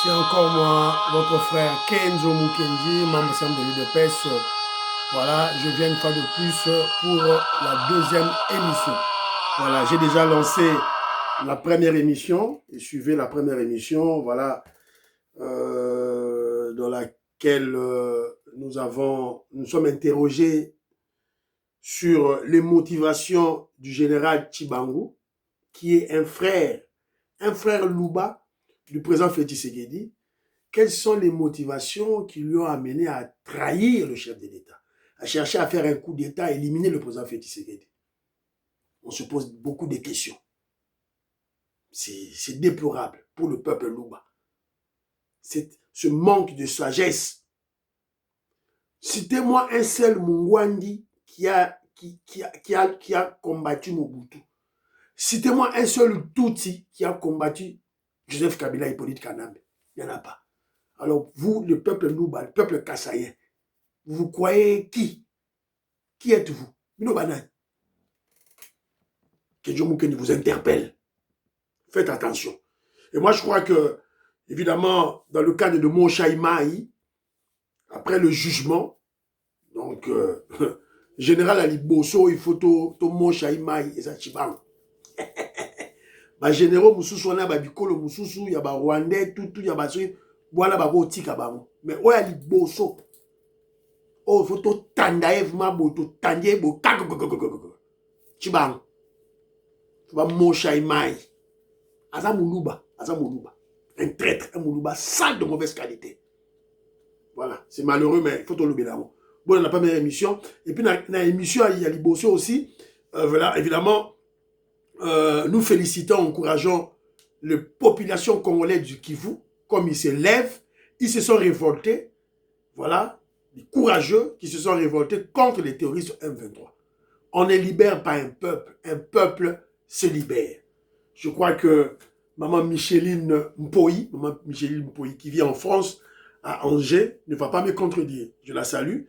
C'est encore moi, votre frère Kenzo Mukendi, membre de l'UDPS. Voilà, je viens une fois de plus pour la deuxième émission. Voilà, j'ai déjà lancé la première émission et suivez la première émission, voilà, dans laquelle nous sommes interrogés sur les motivations du général Tshibangou, qui est un frère Louba du président Félix Tshisekedi. Quelles sont les motivations qui lui ont amené à trahir le chef de l'État, à chercher à faire un coup d'État, à éliminer le président Félix Tshisekedi? On se pose beaucoup de questions. C'est déplorable pour le peuple Louba. Ce manque de sagesse. Citez-moi un seul Mungwandi qui a combattu Mobutu. Citez-moi un seul Tutsi qui a combattu Joseph Kabila et Hippolyte Kanambe. Il n'y en a pas. Alors, vous, le peuple Louba, le peuple Kassaïen, vous croyez qui? Qui êtes-vous? Minobanan. Que Dieu vous interpelle. Faites attention. Et moi, je crois que, évidemment, dans le cadre de Monchai Maï, après le jugement, donc, général Ali Bosso, il faut tout Monchai Maï et ça Chibang. Ba généraux mususu wana ba bikolo mususu ya ba Rwandais tout ya ba sui wana ba ko tika bango mais oya liboso o foto tandaye vma boto tandie bo chibang ba Monchai Maï aza muluba un traître, un muluba sale de mauvaise qualité. Voilà, c'est malheureux mais il faut tout le bien. Bon, dans la première émission et puis dans l'émission il y a liboso aussi voilà, évidemment. Nous félicitons, encourageons les populations congolaises du Kivu, comme ils se lèvent, ils se sont révoltés, voilà, les courageux qui se sont révoltés contre les terroristes M23. On ne libère pas un peuple se libère. Je crois que maman Micheline Mpoyi, qui vit en France, à Angers, ne va pas me contredire. Je la salue.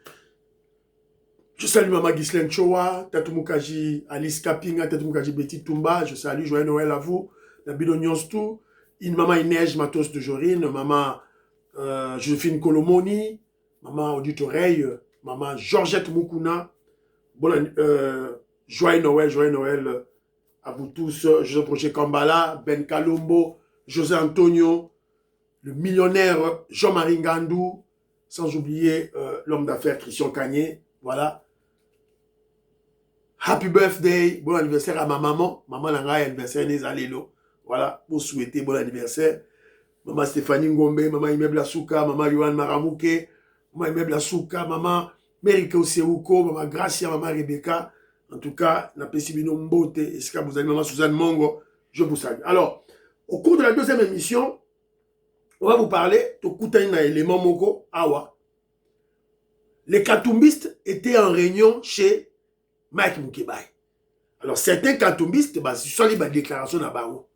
Je salue Maman Ghislaine Chowa, Tatou Mukaji, Alice Kapinga, Tatou Mukaji Betty Tumba. Je salue Joël Noël à vous, Nabido Nyonstou, Maman Inège Matos de Jorine, Maman Joséphine Kolomoni, Maman Audit Oreille, Maman Georgette Mukuna, Joël Noël à vous tous, José Proché Kambala, Ben Kalombo, José Antonio, le millionnaire Jean-Marie Ngandou, sans oublier l'homme d'affaires Christian Kanye, voilà. Happy birthday, bon anniversaire à ma maman. Maman n'a pas anniversaire, n'est alélo. Voilà, pour souhaiter bon anniversaire. Maman Stéphanie Ngombe, maman Imeble Souka, maman Yohan Maramouke, maman Imeble Souka, maman Merike Oseuko, maman Gracia, maman Rebecca. En tout cas, n'a pas si Mbote, est-ce que vous avez maman Suzanne Mongo, je vous salue. Alors, au cours de la deuxième émission, on va vous parler de Koutaïna élément Moko, Awa. Les katumbistes étaient en réunion chez Mike Mukebai. Alors, certains katumbistes, ce sont les déclarations d'Abango.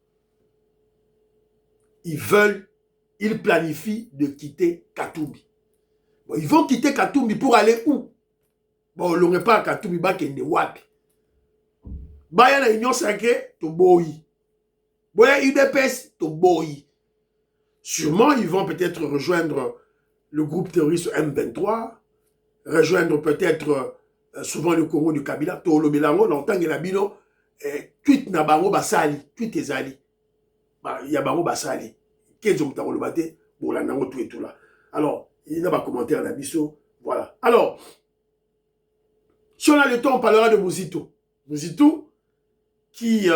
Ils planifient de quitter Katumbi. Bon, ils vont quitter Katumbi pour aller où? Bon, on n'aurait pas à Katumbi, Bakende Wapi. Baya na Union Sacrée, to Boyi. Boya UDPS, to Boyi. Sûrement, ils vont peut-être rejoindre le groupe terroriste M23, rejoindre peut-être souvent le Congo du Kabila, Tolo Belango, longtemps que la bino, tweet na bango basali, tweet ezali. Il y a bango basali. Qu'est-ce que vous avez bon, là, nango tout et tout là. Alors, il y a pas commentaire à biso, voilà. Alors, si on a le temps, on parlera de Mouzito. Mouzito, qui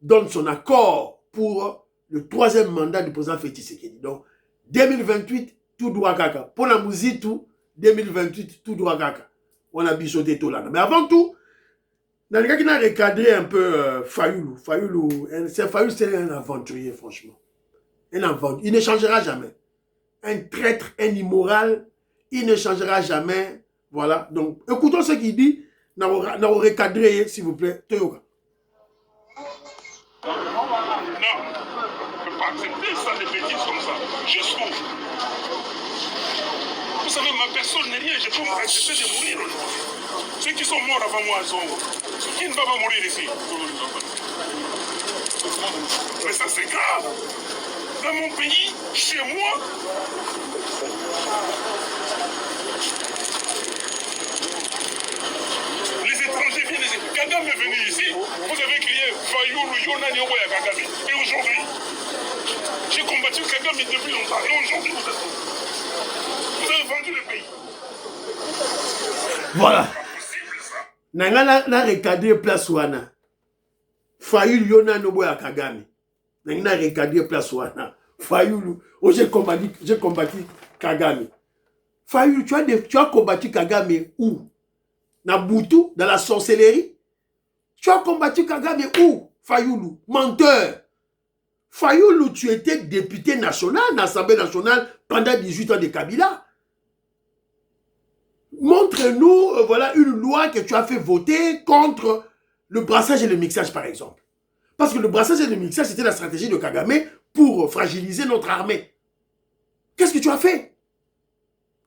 donne son accord pour le troisième mandat du président Félix Tshisekedi. Donc, 2028, tout droit caca. Pour la Mouzito, 2028, tout droit caca. On a bichoté tout là. Mais avant tout, dans le cas qui a recadré un peu Fayoulou. Fayoulou, c'est un aventurier, franchement. Un aventurier. Il ne changera jamais. Un traître, un immoral, il ne changera jamais. Voilà. Donc, écoutons ce qu'il dit. N'a recadré, s'il vous plaît. Toyoka. Non, je ne peux pas accepter ça, des bêtises comme ça. Je souffre. Vous savez, ma personne n'est rien, je peux accepter de mourir. Ceux qui sont morts avant moi sont... Qui ne va pas mourir ici? Mais ça, c'est grave. dans mon pays, chez moi. Les étrangers viennent, Kagame est venu ici, vous avez crié Fayoulou, Yona, Nyoboya Kagame. Et aujourd'hui, j'ai combattu Kagame depuis longtemps. Et aujourd'hui, vous avez vendu le pays. Voilà. Nanga na recadrer place wana. Fayoulou, Yona, Nyoboya Kagame. Nanga na recadrer place wana. Fayoulou, oh j'ai combattu Kagame. Fayoulou, tu as combattu Kagame où? Nabutu, dans la sorcellerie. Tu as combattu Kagame où? Fayoulou, menteur. Fayoulou, tu étais député national dans l'Assemblée nationale pendant 18 ans de Kabila. Montre-nous voilà, une loi que tu as fait voter contre le brassage et le mixage, par exemple. Parce que le brassage et le mixage, c'était la stratégie de Kagame pour fragiliser notre armée. Qu'est-ce que tu as fait?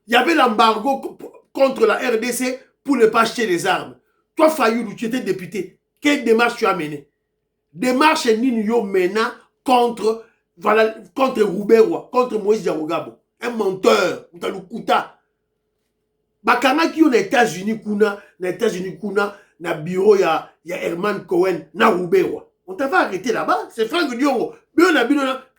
Il y avait l'embargo contre la RDC pour ne pas acheter les armes. Toi, Fayoulou, tu étais député. Quelle démarche tu as menée? Démarche Ninyo Mena contre Rouberois, contre Moïse Diarogabo. Un menteur, Mutalukuta. Bakanga qui ont les États-Unis, na bureau, il y a Herman Cohen, na Rouberois. On t'avait arrêté là-bas. C'est Franck Diongo.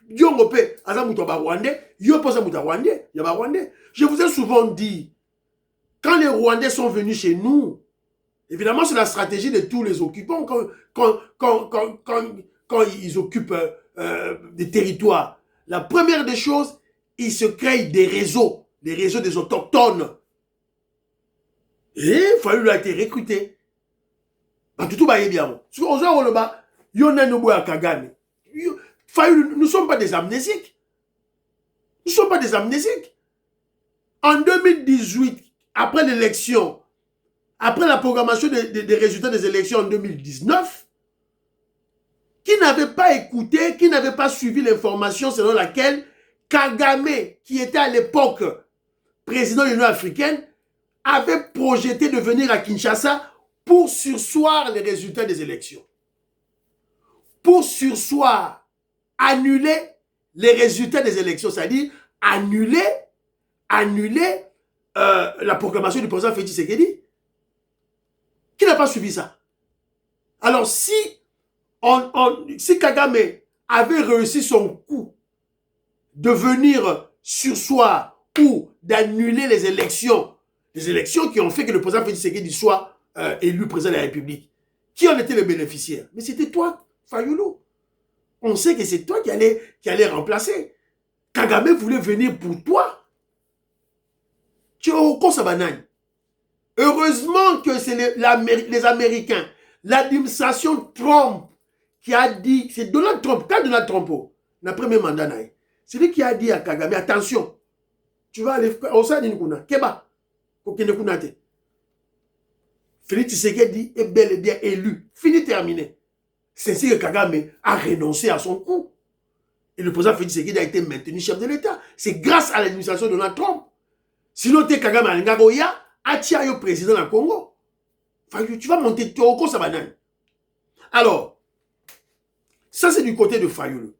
Diongo P. Azamuto Rwandais. Yo Posa Muta Rwandais. Il y a Rwandais. Je vous ai souvent dit, quand les Rwandais sont venus chez nous, évidemment, c'est la stratégie de tous les occupants quand ils occupent des territoires. La première des choses, ils se créent des réseaux des autochtones. Et Fayoulou a été recruté. Tout va bien. Nous ne sommes pas des amnésiques. Nous ne sommes pas des amnésiques. En 2018, après l'élection, après la programmation des résultats des élections en 2019, qui n'avait pas écouté, qui n'avait pas suivi l'information selon laquelle Kagame, qui était à l'époque président de l'Union africaine, avait projeté de venir à Kinshasa pour surseoir les résultats des élections. Pour surseoir, annuler les résultats des élections, c'est-à-dire annuler la proclamation du président Félix Tshisekedi. Qui n'a pas suivi ça? Alors, si Kagame avait réussi son coup de venir surseoir ou d'annuler les élections qui ont fait que le président Félix Tshisekedi soit élu président de la République, qui en était le bénéficiaire? Mais c'était toi, Fayoulou. On sait que c'est toi qui allais remplacer. Kagame voulait venir pour toi. Tu es au Kosabanane. Heureusement que c'est les Américains, l'administration Trump qui a dit, c'est Donald Trump, quand Donald Trump, le premier mandat, c'est lui qui a dit à Kagame, attention, tu vas aller au Sadinkouna, Keba, Kokenekunate. Félix Tshisekedi est bel et bien élu, fini, terminé. C'est ainsi que Kagame a renoncé à son coup. Et le président Félix Tshisekedi a été maintenu chef de l'État. C'est grâce à l'administration de Donald Trump. Sinon, tu es Kagame à Ngagoya, Atia yo président du Congo. Tu vas monter au Kosabanane. Alors, ça c'est du côté de Fayoulou.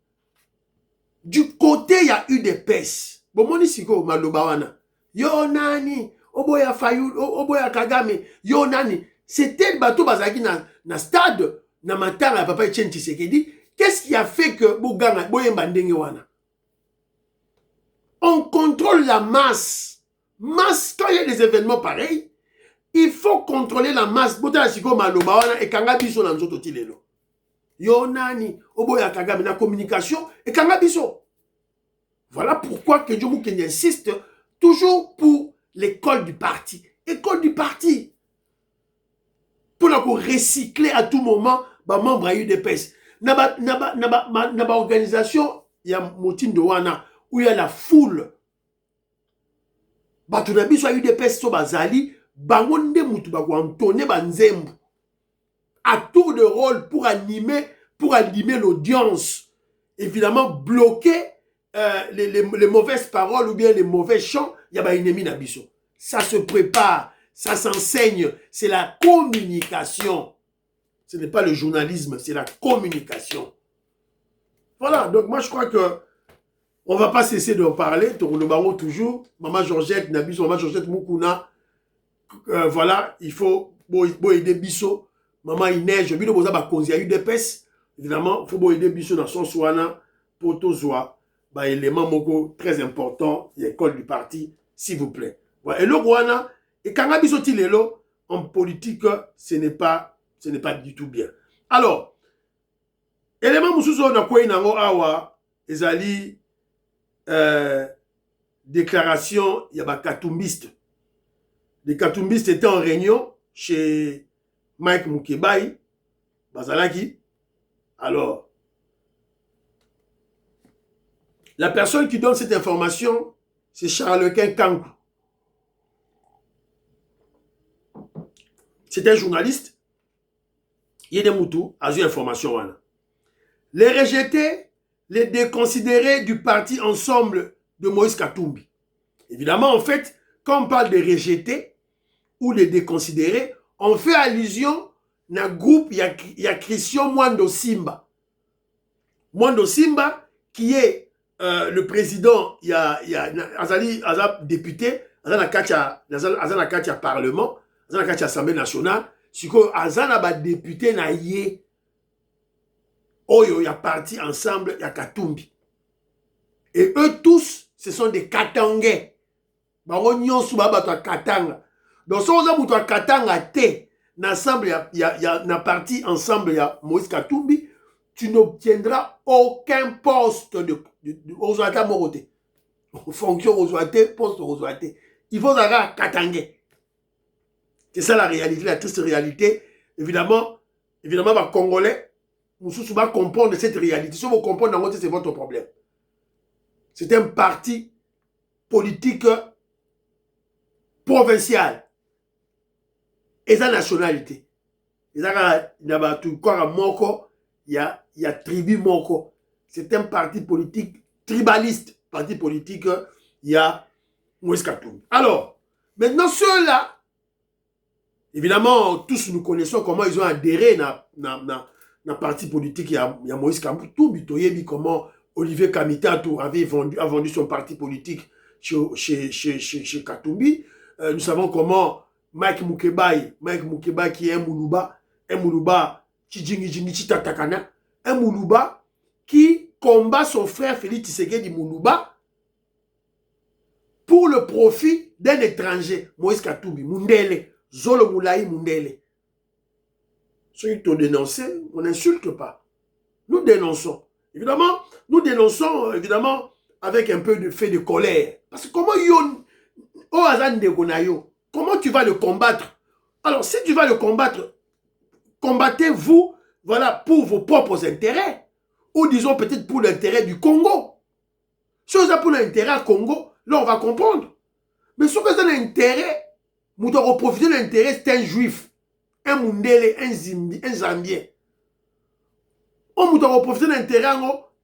Du côté, il y a eu des pèses. Bon, mon isiko, Malobawana. Yo nani, Oboya Fayoulou, Oboya Kagame, yo nani. C'était le bateau Bazaki na stade, na matara, papa Etienne Tshisekedi. Qu'est-ce qui a fait que Boganga, Boyemba Ndengewana? On contrôle la masse. Quand il y a des événements pareils, il faut contrôler la masse. Et Kangabiso na nzoto tilelo. Yonani, Oboya Kagame na communication et Kangabiso. Voilà pourquoi que Djoumou Kenya insiste toujours pour l'école du parti. École du parti. Pour la recycler à tout moment, bah membre a eu des pèses. Naba organisation, il y a Moutindo Wana, où il y a la foule. Batunabi soit eu des pèses sur Bazali, Bangonde Moutoubakou Antone Banzembu. À tour de rôle pour animer l'audience. Évidemment, bloquer les mauvaises paroles ou bien les mauvais chants, il y a un ennemi Nabiso. Ça se prépare, ça s'enseigne, c'est la communication. Ce n'est pas le journalisme, c'est la communication. Voilà, donc moi je crois que On ne va pas cesser d'en parler. Toujours. Maman Georgette, Nabiso, Maman Georgette Moukouna. Voilà, il faut aider Bisso. Maman Inès, il y a eu des pèses. Évidemment, il faut aider Bisso dans son soin pour tout soit. Élément moko très important, l'école du parti, s'il vous plaît. Voilà. Et le Rwanda, et quand on Bisso Tilelo, en politique, ce n'est pas du tout bien. Alors, élément Moussouzo na quoi inango awa, ezali déclaration, il y a Katumbiste. Les Katumbistes étaient en réunion chez Mike Mukebai, Bazalaki. Alors, la personne qui donne cette information, c'est Charles-Quin Kankou. C'est un journaliste. Il y a des moutous, a eu information. Les rejeter, les déconsidérer du parti ensemble de Moïse Katumbi. Évidemment, en fait, quand on parle de rejeter ou de déconsidérer, on fait allusion à un groupe, il y a Christian Mwando Simba. Mwando Simba, qui est le président, il y a Azali député, Azana Katia Parlement, Azana Katia Assemblée nationale, si Azana député na yé, Oyo, il y a parti ensemble, il y a Katumbi. Et eux tous, ce sont des Katangais. Baronyon Soubaba Katanga. Donc, si on a Katanga T, ensemble, il y a parti ensemble, il y a Moïse Katumbi, tu n'obtiendras aucun poste de Ozoata Moroté. Fonction Ozoate, poste Ozoate. Il faut avoir Katangais. C'est ça la réalité, la triste réalité. Évidemment, les Congolais, nous souvent comprendre cette réalité. Si vous comprenez, c'est votre problème. C'est un parti politique provincial. Et sa nationalité. Il y a tribu Moko. C'est un parti politique tribaliste. Parti politique, il y a Moïse Katumbi. Alors, maintenant ceux-là, évidemment, tous nous connaissons comment ils ont adhéré dans parti politique. Il y a Moïse Katumbi, comment Olivier Kamitatou a vendu son parti politique chez Katumbi. Nous savons comment Mike Mukebai qui est un Moulouba Chitatakana, un Moulouba qui combat son frère Félix Tshisekedi Moulouba pour le profit d'un étranger, Moïse Katumbi, Mundele, Zolo Moulaï Mundele. Ceux qui t'ont dénoncé, on n'insulte pas. Nous dénonçons. Évidemment, nous dénonçons avec un peu de fait de colère. Parce que comment comment tu vas le combattre? Alors, si tu vas le combattre, combattez-vous, voilà, pour vos propres intérêts. Ou disons peut-être pour l'intérêt du Congo. Si vous avez pour l'intérêt du Congo, là on va comprendre. Mais si vous avez l'intérêt, vous devez profiter de l'intérêt, c'est un juif, un Mundele, un Zambien. On doit profiter de l'intérêt,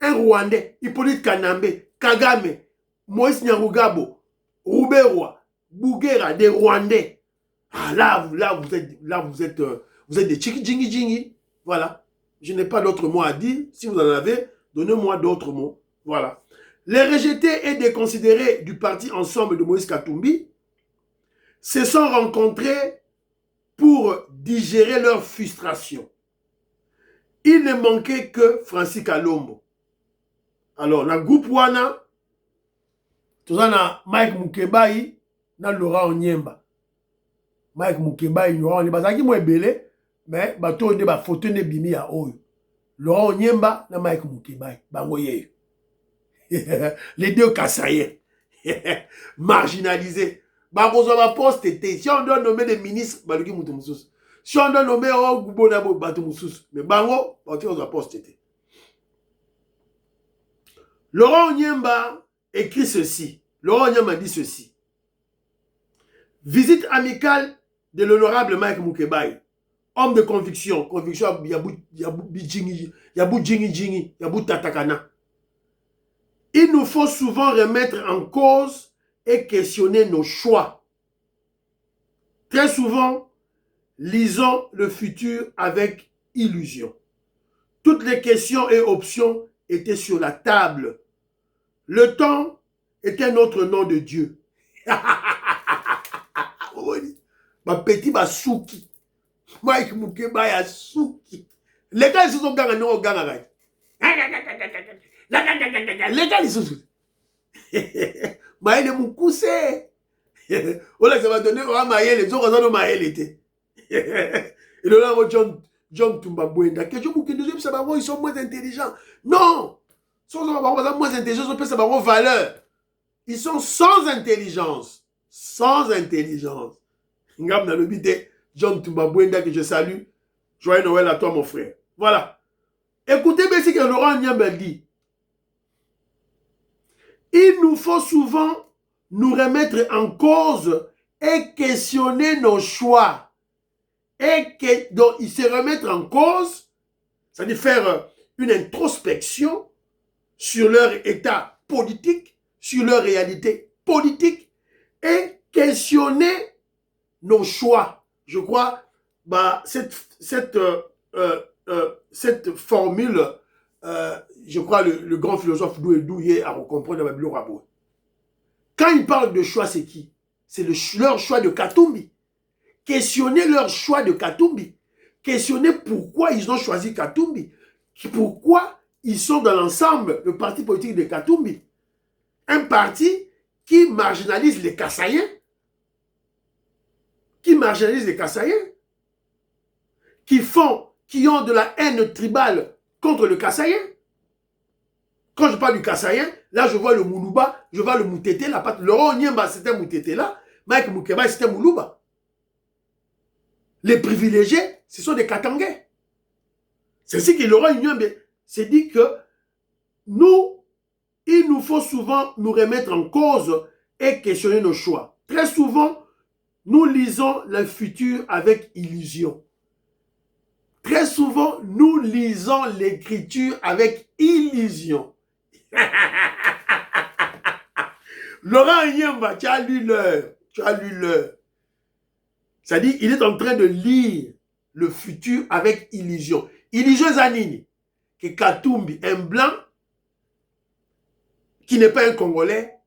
un Rwandais, Hippolyte Kanambe, Kagame, Moïse Nyarugabo, Rouberois, Bougera, des Rwandais. Ah, là, vous êtes des tchiki-djingi-djingi. Voilà. Je n'ai pas d'autres mots à dire. Si vous en avez, donnez-moi d'autres mots. Voilà. Les rejetés et déconsidérés du parti ensemble de Moïse Katumbi se sont rencontrés pour digérer leur frustration. Il ne manquait que Francis Kalombo. Alors, dans le groupe Wana, tout ça, na Mike Mukebai, na Laurent Onyemba. Mike Mukebai, Laurent Onyemba, ça qui m'a belé, mais bateau de ba photo ne bimi à Oyo. Laurent Onyemba, na Mike Mukebai, bango yeyo. Les deux Kassaïens, marginalisés. Bango za ba poste était. Si on doit nommer des ministres, baluki mutumsus. Si on doit nommer un goubonabo batumusus, mais bango, baluki za poste était. Laurent Onyemba écrit ceci. Laurent Onyemba dit ceci. Visite amicale de l'honorable Mike Mukebai. Homme de conviction. Conviction, Yabou Djingi, Yabou Tatakana. Il nous faut souvent remettre en cause et questionner nos choix. Très souvent, lisons le futur avec illusion. Toutes les questions et options étaient sur la table. Le temps est un autre nom de Dieu. Ma petit Basuki. Mike Mukeba ya Suki. Les gars, ils se sont gagnés au gang. Les gars, ils se sont. Maël Moukousse. Ola, ça va donner à Maël, les autres ont Maël été. Et là, John Tumbabouenda. Que je vous dis, ils sont moins intelligents. Non! Ils sont moins intelligents, ils ont valeur. Ils sont sans intelligence. Sans intelligence. Ngam na lobité, John Tumbabouenda, que je salue. Joyeux Noël à toi, mon frère. Voilà. Écoutez bien ce que Laurent Nyambel dit. Il nous faut souvent nous remettre en cause et questionner nos choix. Donc, ils se remettre en cause, c'est-à-dire faire une introspection sur leur état politique, sur leur réalité politique, et questionner nos choix. Je crois, cette formule, je crois, le grand philosophe Douye a compris dans la Bible. Quand il parle de choix, c'est qui? C'est leur choix de Katumbi. Questionner leur choix de Katumbi. Questionner pourquoi ils ont choisi Katumbi. Pourquoi ils sont dans l'ensemble, le parti politique de Katumbi. Un parti qui marginalise les Kassaïens. Qui marginalise les Kassaïens. Qui ont de la haine tribale contre le Kassaïen. Quand je parle du Kassaïen, là je vois le Moulouba, je vois le Moutete, la patte. Laurent Nyemba c'était Moutete là, Mike Moukeba c'était Moulouba. Les privilégiés, ce sont des Katangais. C'est ainsi que Laurent Nyemba s'est dit que il nous faut souvent nous remettre en cause et questionner nos choix. Très souvent, nous lisons le futur avec illusion. Très souvent, nous lisons l'écriture avec illusion. Laurent Nyemba, tu as lu l'heure. Tu as lu l'heure. C'est-à-dire, il est en train de lire le futur avec illusion. Illusion Zanini, que Katumbi, un blanc, qui n'est pas un Congolais,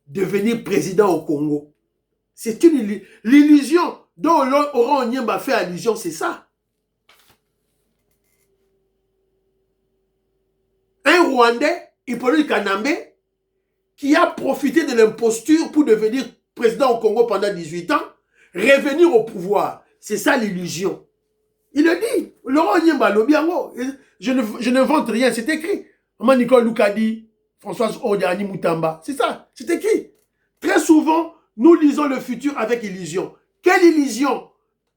devenir président au Congo. C'est une l'illusion dont Laurent Nyemba fait allusion, c'est ça. Un Rwandais, Hippolyte Kanambe, qui a profité de l'imposture pour devenir président au Congo pendant 18 ans, revenir au pouvoir. C'est ça l'illusion. Il le dit. Laurent Nyemba Lobiango. Je ne vante rien, c'est écrit. Maman Nicole Loukadi, Françoise Odiani Moutamba. C'est ça, c'est écrit. Très souvent, nous lisons le futur avec illusion. Quelle illusion?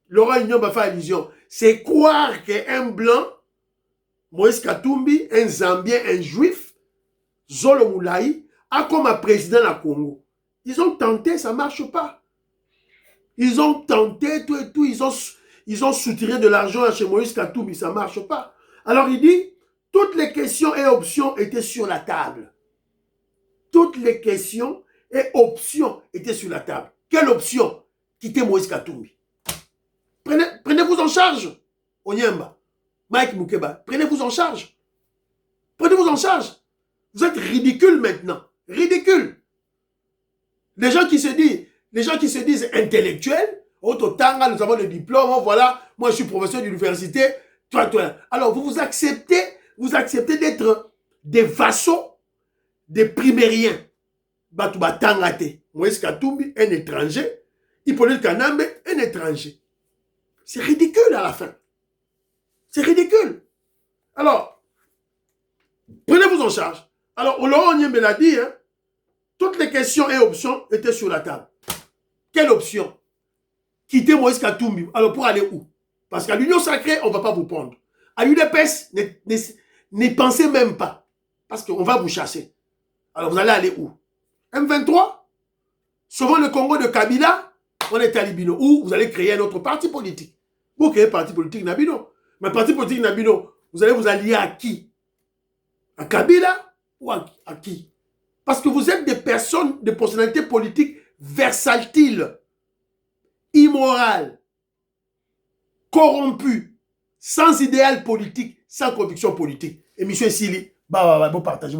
Laurent Nyemba fait illusion. C'est croire qu'un blanc, Moïse Katumbi, un Zambien, un Juif, Zolo Moulaï, a comme un président la Congo. Ils ont tenté, ça ne marche pas. Ils ont tenté, tout et tout, ils ont soutiré de l'argent chez Moïse Katumbi, ça ne marche pas. Alors il dit, toutes les questions et options étaient sur la table. Toutes les questions et options étaient sur la table. Quelle option? Quitter Moïse Katumbi. Prenez-vous en charge, Onyemba. Mike Moukeba, prenez-vous en charge. Prenez-vous en charge. Vous êtes ridicule maintenant. Ridicule. Les gens qui se disent intellectuels, Ototanga, nous avons le diplôme, voilà, moi je suis professeur d'université, toi. Alors vous acceptez d'être des vassaux, des primériens. Batouba Tangate, Moïse Katumbi, un étranger, Hippolyte Kanambe, un étranger. C'est ridicule à la fin. C'est ridicule. Alors, prenez-vous en charge. Alors, Laurent Nyemba l'a dit, hein, toutes les questions et options étaient sur la table. Quelle option? Quitter Moïse Katumbi. Alors, pour aller où? Parce qu'à l'Union sacrée, on ne va pas vous prendre. À l'UDPS, n'y pensez même pas. Parce qu'on va vous chasser. Alors, vous allez aller où? M23? Sauvant le Congo de Kabila, on est à Libino. Ou vous allez créer un autre parti politique. Vous créez un parti politique Nabino. Mais parti politique Nabino, vous allez vous allier à qui? À Kabila ou à qui? Parce que vous êtes des personnes, des personnalités politiques versatiles, immorales, corrompues, sans idéal politique, sans conviction politique. Et M. Sili, vous partagez.